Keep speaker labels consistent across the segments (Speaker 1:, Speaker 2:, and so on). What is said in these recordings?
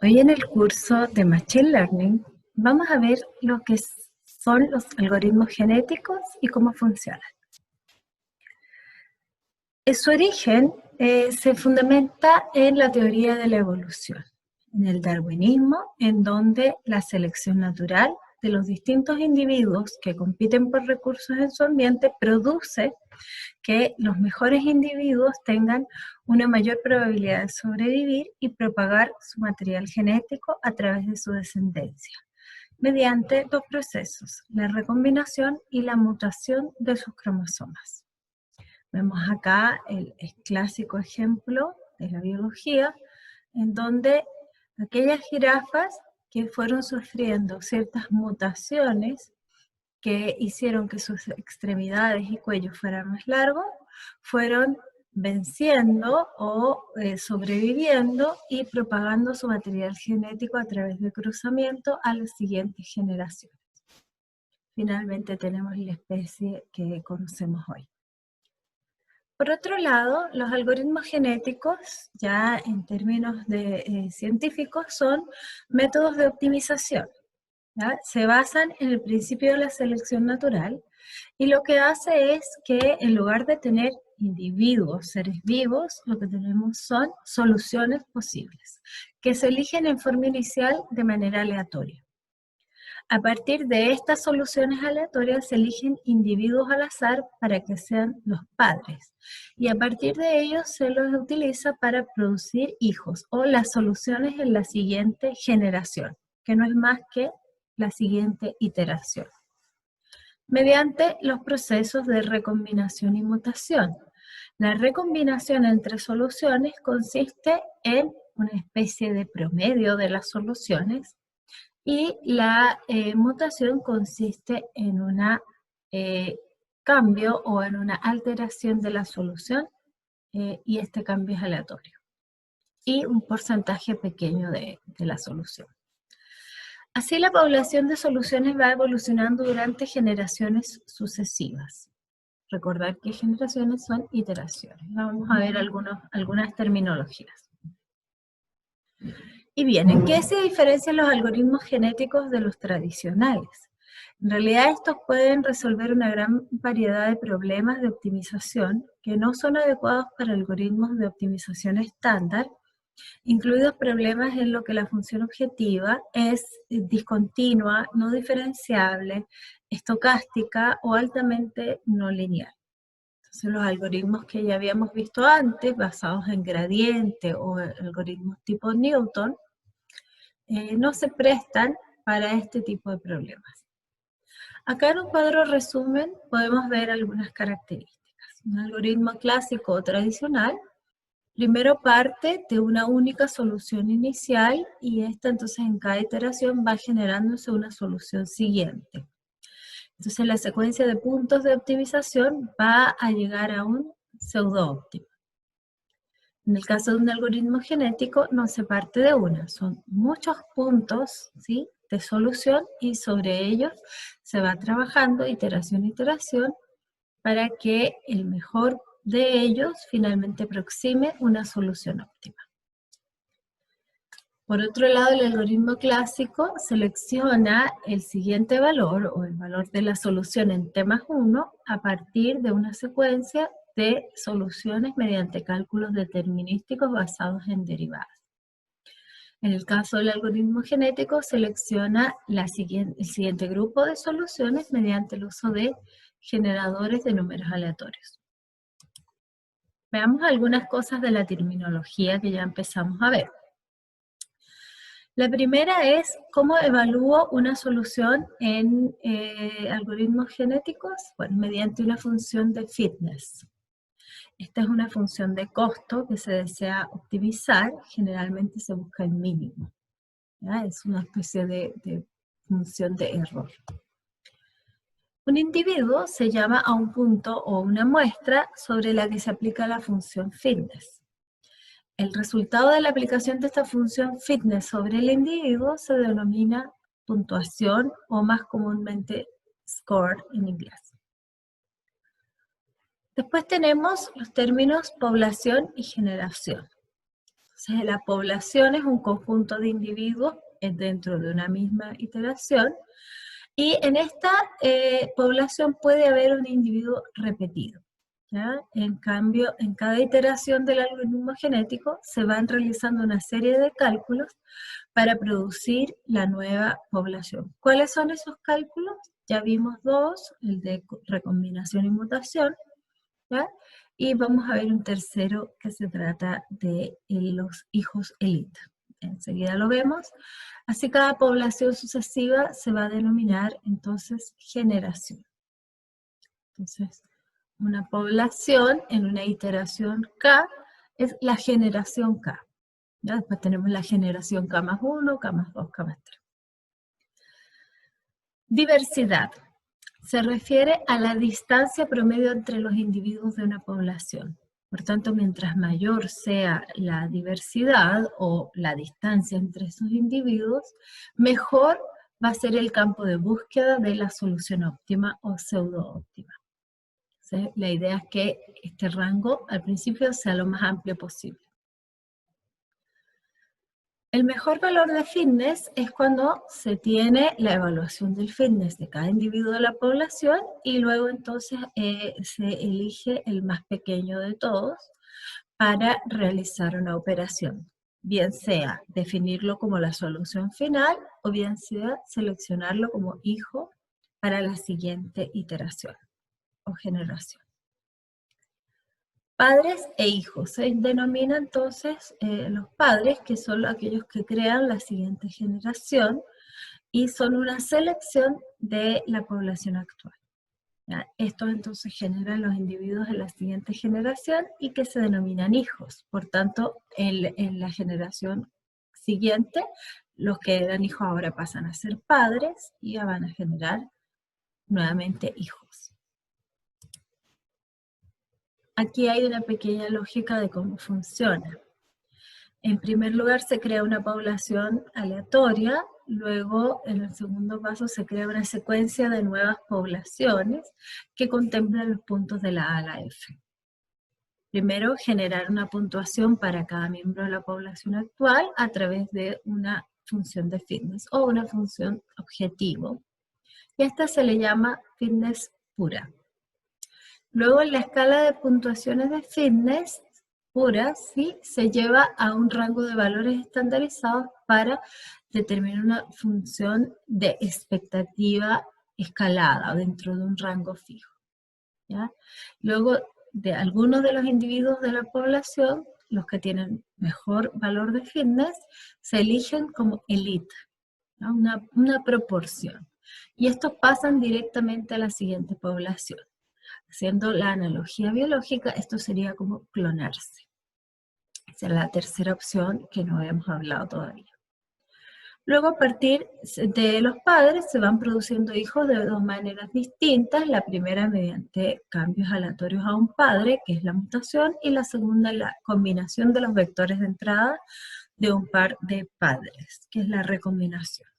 Speaker 1: Hoy en el curso de Machine Learning vamos a ver lo que son los algoritmos genéticos y cómo funcionan. Su origen se fundamenta en la teoría de la evolución, en el darwinismo, en donde la selección natural de los distintos individuos que compiten por recursos en su ambiente produce que los mejores individuos tengan una mayor probabilidad de sobrevivir y propagar su material genético a través de su descendencia, mediante dos procesos, la recombinación y la mutación de sus cromosomas. Vemos acá el clásico ejemplo de la biología, en donde aquellas jirafas que fueron sufriendo ciertas mutaciones que hicieron que sus extremidades y cuello fueran más largos, fueron venciendo o sobreviviendo y propagando su material genético a través del cruzamiento a las siguientes generaciones. Finalmente tenemos la especie que conocemos hoy. Por otro lado, los algoritmos genéticos, ya en términos científicos, son métodos de optimización. ¿Ya? Se basan en el principio de la selección natural y lo que hace es que en lugar de tener individuos, seres vivos, lo que tenemos son soluciones posibles, que se eligen en forma inicial de manera aleatoria. A partir de estas soluciones aleatorias se eligen individuos al azar para que sean los padres y a partir de ellos se los utiliza para producir hijos o las soluciones en la siguiente generación, que no es más que la siguiente iteración, mediante los procesos de recombinación y mutación. La recombinación entre soluciones consiste en una especie de promedio de las soluciones y la mutación consiste en un cambio o en una alteración de la solución y este cambio es aleatorio y un porcentaje pequeño de la solución. Así la población de soluciones va evolucionando durante generaciones sucesivas. Recordar que generaciones son iteraciones. Vamos a ver algunas terminologías. Y bien, ¿en qué se diferencian los algoritmos genéticos de los tradicionales? En realidad estos pueden resolver una gran variedad de problemas de optimización que no son adecuados para algoritmos de optimización estándar, incluidos problemas en lo que la función objetiva es discontinua, no diferenciable, estocástica o altamente no lineal. Entonces los algoritmos que ya habíamos visto antes, basados en gradiente o algoritmos tipo Newton, no se prestan para este tipo de problemas. Acá en un cuadro resumen podemos ver algunas características. Un algoritmo clásico o tradicional primero parte de una única solución inicial y esta entonces en cada iteración va generándose una solución siguiente. Entonces la secuencia de puntos de optimización va a llegar a un pseudo-óptimo. En el caso de un algoritmo genético no se parte de una, son muchos puntos, ¿sí?, de solución y sobre ellos se va trabajando iteración a iteración para que el mejor de ellos finalmente aproxime una solución óptima. Por otro lado, el algoritmo clásico selecciona el siguiente valor o el valor de la solución en T más 1 a partir de una secuencia de soluciones mediante cálculos determinísticos basados en derivadas. En el caso del algoritmo genético, selecciona el siguiente grupo de soluciones mediante el uso de generadores de números aleatorios. Veamos algunas cosas de la terminología que ya empezamos a ver. La primera es cómo evalúo una solución en algoritmos genéticos, bueno, mediante una función de fitness. Esta es una función de costo que se desea optimizar, generalmente se busca el mínimo. ¿Ya? Es una especie de función de error. Un individuo se llama a un punto o una muestra sobre la que se aplica la función fitness. El resultado de la aplicación de esta función fitness sobre el individuo se denomina puntuación o más comúnmente score en inglés. Después tenemos los términos población y generación. Entonces, la población es un conjunto de individuos dentro de una misma iteración, y en esta población puede haber un individuo repetido, ¿ya? En cambio, en cada iteración del algoritmo genético se van realizando una serie de cálculos para producir la nueva población. ¿Cuáles son esos cálculos? Ya vimos dos, el de recombinación y mutación, ¿ya? Y vamos a ver un tercero que se trata de los hijos elite. Enseguida lo vemos. Así cada población sucesiva se va a denominar entonces generación. Entonces, una población en una iteración K es la generación K. ¿Ya? Después tenemos la generación K más 1, K más 2, K más 3. Diversidad. Se refiere a la distancia promedio entre los individuos de una población. Por tanto, mientras mayor sea la diversidad o la distancia entre esos individuos, mejor va a ser el campo de búsqueda de la solución óptima o pseudo-óptima. ¿Sí? La idea es que este rango al principio sea lo más amplio posible. El mejor valor de fitness es cuando se tiene la evaluación del fitness de cada individuo de la población y luego entonces se elige el más pequeño de todos para realizar una operación, bien sea definirlo como la solución final o bien sea seleccionarlo como hijo para la siguiente iteración o generación. Padres e hijos. Se denomina entonces los padres, que son aquellos que crean la siguiente generación y son una selección de la población actual. ¿Ya? Estos entonces generan los individuos de la siguiente generación y que se denominan hijos. Por tanto, en la generación siguiente, los que eran hijos ahora pasan a ser padres y ya van a generar nuevamente hijos. Aquí hay una pequeña lógica de cómo funciona. En primer lugar, se crea una población aleatoria, luego, en el segundo paso, se crea una secuencia de nuevas poblaciones que contemplan los puntos de la A a la F. Primero, generar una puntuación para cada miembro de la población actual a través de una función de fitness o una función objetivo. Y a esta se le llama fitness pura. Luego, en la escala de puntuaciones de fitness pura, ¿sí?, se lleva a un rango de valores estandarizados para determinar una función de expectativa escalada dentro de un rango fijo, ¿ya? Luego, de algunos de los individuos de la población, los que tienen mejor valor de fitness, se eligen como elite, ¿no? Una proporción. Y estos pasan directamente a la siguiente población. Haciendo la analogía biológica, esto sería como clonarse. Esa es la tercera opción que no hemos hablado todavía. Luego, a partir de los padres, se van produciendo hijos de dos maneras distintas. La primera mediante cambios aleatorios a un padre, que es la mutación, y la segunda la combinación de los vectores de entrada de un par de padres, que es la recombinación.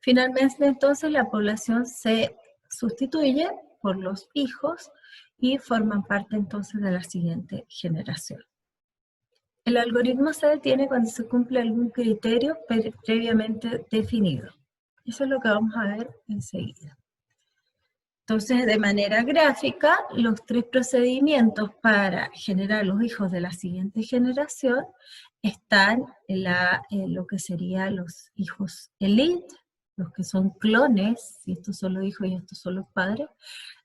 Speaker 1: Finalmente, entonces, la población se sustituye por los hijos y forman parte entonces de la siguiente generación. El algoritmo se detiene cuando se cumple algún criterio previamente definido. Eso es lo que vamos a ver enseguida. Entonces, de manera gráfica, los tres procedimientos para generar los hijos de la siguiente generación están en lo que serían los hijos elite, los que son clones, si estos son los hijos y estos son los padres,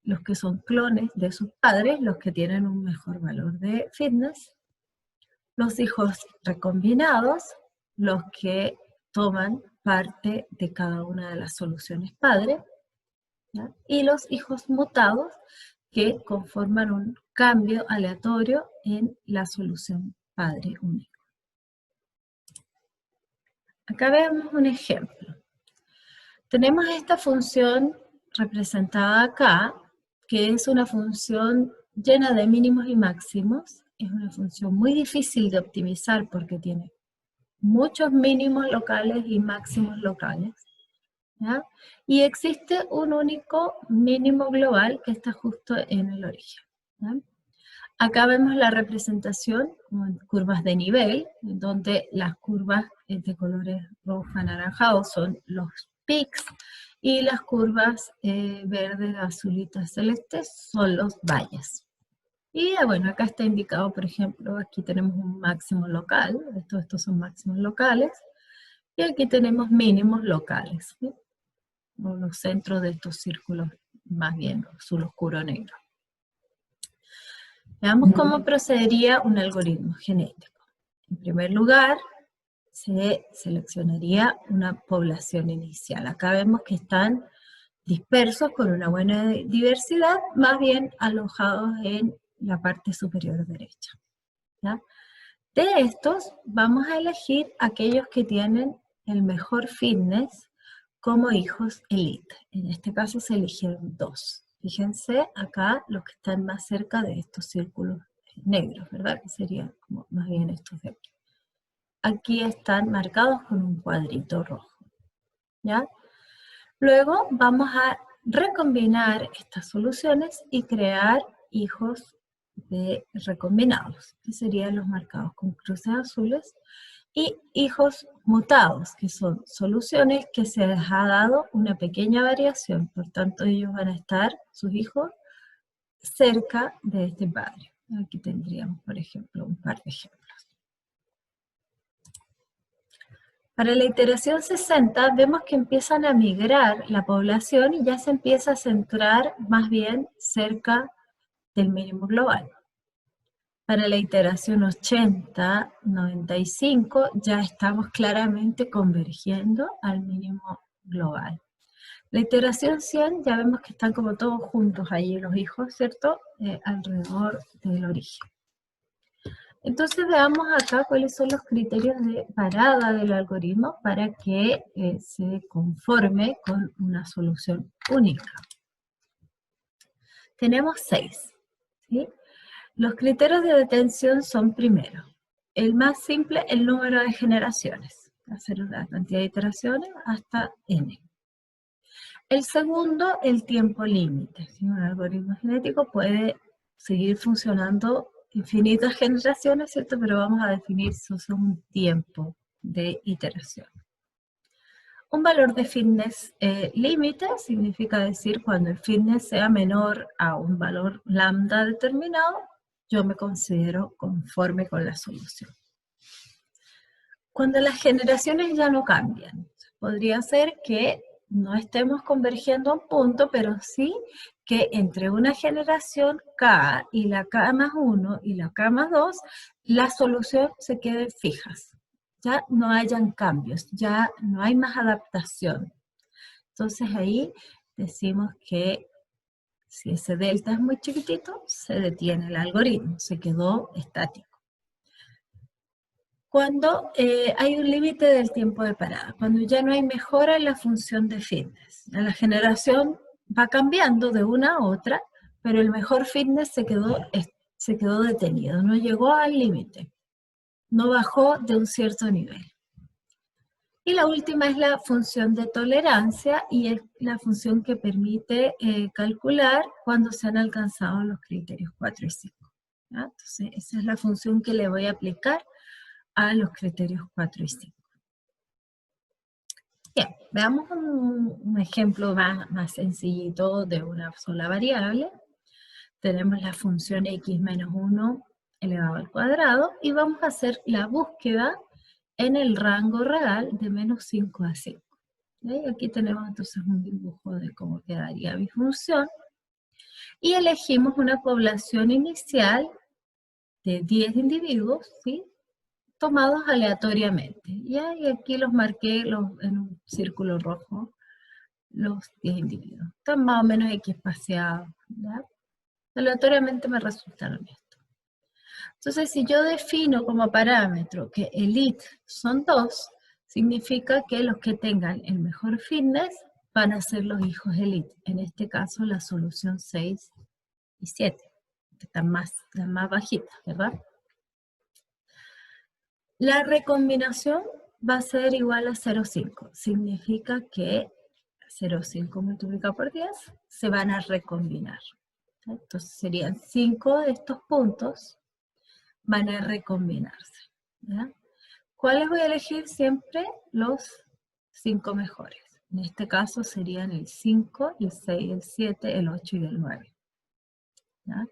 Speaker 1: los que son clones de sus padres, los que tienen un mejor valor de fitness, los hijos recombinados, los que toman parte de cada una de las soluciones padre, ¿ya? Y los hijos mutados, que conforman un cambio aleatorio en la solución padre único. Acá vemos un ejemplo. Tenemos esta función representada acá, que es una función llena de mínimos y máximos. Es una función muy difícil de optimizar porque tiene muchos mínimos locales y máximos locales, ¿ya? Y existe un único mínimo global que está justo en el origen, ¿ya? Acá vemos la representación como en curvas de nivel, en donde las curvas de colores rojo anaranjados son los peaks, y las curvas verdes, azulitas, celestes son los valles. Y bueno, acá está indicado, por ejemplo, aquí tenemos un máximo local, estos son máximos locales, y aquí tenemos mínimos locales, ¿sí? O los centros de estos círculos, más bien azul oscuro negro. Veamos cómo procedería un algoritmo genético. En primer lugar, se seleccionaría una población inicial. Acá vemos que están dispersos con una buena diversidad, más bien alojados en la parte superior derecha, ¿ya? De estos, vamos a elegir aquellos que tienen el mejor fitness como hijos elite. En este caso se eligieron 2. Fíjense acá los que están más cerca de estos círculos negros, ¿verdad? Que serían como más bien estos de aquí. Aquí están marcados con un cuadrito rojo, ¿ya? Luego vamos a recombinar estas soluciones y crear hijos recombinados, que serían los marcados con cruces azules, y hijos mutados, que son soluciones que se les ha dado una pequeña variación, por tanto ellos van a estar, sus hijos, cerca de este padre. Aquí tendríamos, por ejemplo, un par de ejemplos. Para la iteración 60 vemos que empiezan a migrar la población y ya se empieza a centrar más bien cerca del mínimo global. Para la iteración 80, 95 ya estamos claramente convergiendo al mínimo global. La iteración 100 ya vemos que están como todos juntos allí los hijos, ¿cierto? Alrededor del origen. Entonces veamos acá cuáles son los criterios de parada del algoritmo para que se conforme con una solución única. Tenemos 6, ¿sí? Los criterios de detención son primero, el más simple, el número de generaciones, hacer la cantidad de iteraciones hasta n. El segundo, el tiempo límite. ¿Sí? Un algoritmo genético puede seguir funcionando infinitas generaciones, ¿cierto? Pero vamos a definir si es un tiempo de iteración. Un valor de fitness límite significa decir cuando el fitness sea menor a un valor lambda determinado, yo me considero conforme con la solución. Cuando las generaciones ya no cambian, podría ser que no estemos convergiendo a un punto, pero sí que entre una generación K y la K más 1 y la K más 2, la solución se quede fijas. Ya no hayan cambios, ya no hay más adaptación. Entonces ahí decimos que si ese delta es muy chiquitito, se detiene el algoritmo, se quedó estático. Cuando hay un límite del tiempo de parada, cuando ya no hay mejora en la función de fitness. La generación va cambiando de una a otra, pero el mejor fitness se quedó detenido, no llegó al límite, no bajó de un cierto nivel. Y la última es la función de tolerancia y es la función que permite calcular cuando se han alcanzado los criterios 4 y 5. ¿Ya? Entonces, esa es la función que le voy a aplicar a los criterios 4 y 5. Bien, veamos un ejemplo más sencillito de una sola variable. Tenemos la función x menos 1 elevado al cuadrado y vamos a hacer la búsqueda en el rango real de menos 5 a 5. ¿Sí? Aquí tenemos entonces un dibujo de cómo quedaría mi función. Y elegimos una población inicial de 10 individuos, ¿sí? Tomados aleatoriamente. ¿Ya? Y aquí los marqué en un círculo rojo, los 10 individuos. Están más o menos equiespaciados. ¿Ya? Aleatoriamente me resultaron esto. Entonces, si yo defino como parámetro que elite son 2, significa que los que tengan el mejor fitness van a ser los hijos elite. En este caso, la solución 6 y 7, que están más bajitas, ¿verdad? La recombinación va a ser igual a 0,5. Significa que 0,5 multiplicado por 10 se van a recombinar. Entonces serían 5 de estos puntos, van a recombinarse. ¿Ya? ¿Cuáles voy a elegir? Siempre los 5 mejores. En este caso serían el 5, el 6, el 7, el 8 y el 9. ¿Ya?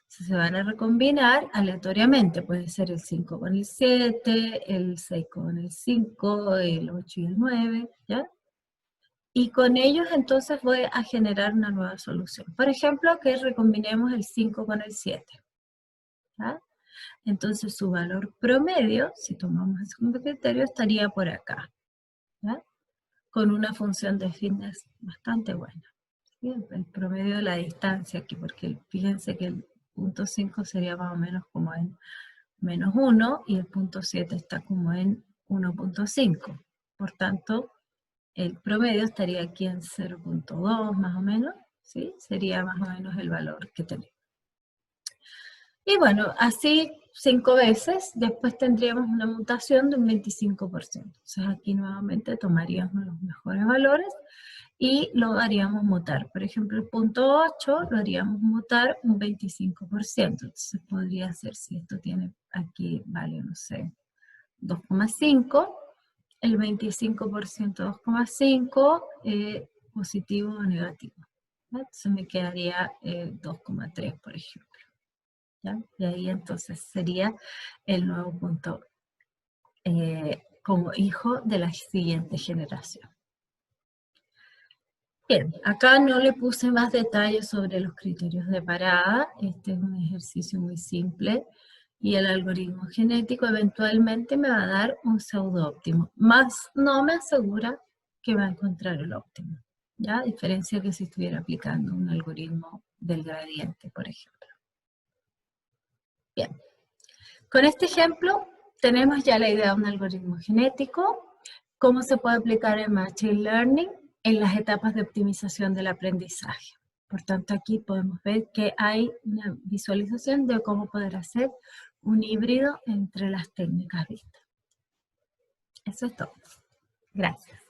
Speaker 1: Se van a recombinar aleatoriamente, puede ser el 5 con el 7, el 6 con el 5, el 8 y el 9, ¿ya? Y con ellos entonces voy a generar una nueva solución. Por ejemplo, que recombinemos el 5 con el 7, ¿ya? Entonces su valor promedio, si tomamos ese como criterio, estaría por acá, ¿ya? Con una función de fitness bastante buena. ¿Sí? El promedio de la distancia aquí, porque fíjense que el punto 5 sería más o menos como en -1 y el punto 7 está como en 1.5. Por tanto, el promedio estaría aquí en 0.2 más o menos, ¿sí? Sería más o menos el valor que tenemos. Y bueno, así 5 veces, después tendríamos una mutación de un 25%. Entonces aquí nuevamente tomaríamos los mejores valores y lo haríamos mutar. Por ejemplo, el punto 8 lo haríamos mutar un 25%. Entonces podría ser, si esto tiene aquí, vale, no sé, 2,5, el 25% 2,5, positivo o negativo. ¿Ya? Entonces me quedaría 2,3, por ejemplo. ¿Ya? Y ahí entonces sería el nuevo punto como hijo de la siguiente generación. Bien, acá no le puse más detalles sobre los criterios de parada. Este es un ejercicio muy simple y el algoritmo genético eventualmente me va a dar un pseudo óptimo, más no me asegura que va a encontrar el óptimo, ¿ya? A diferencia que si estuviera aplicando un algoritmo del gradiente, por ejemplo. Bien, con este ejemplo tenemos ya la idea de un algoritmo genético, cómo se puede aplicar el Machine Learning en las etapas de optimización del aprendizaje. Por tanto, aquí podemos ver que hay una visualización de cómo poder hacer un híbrido entre las técnicas vistas. Eso es todo. Gracias.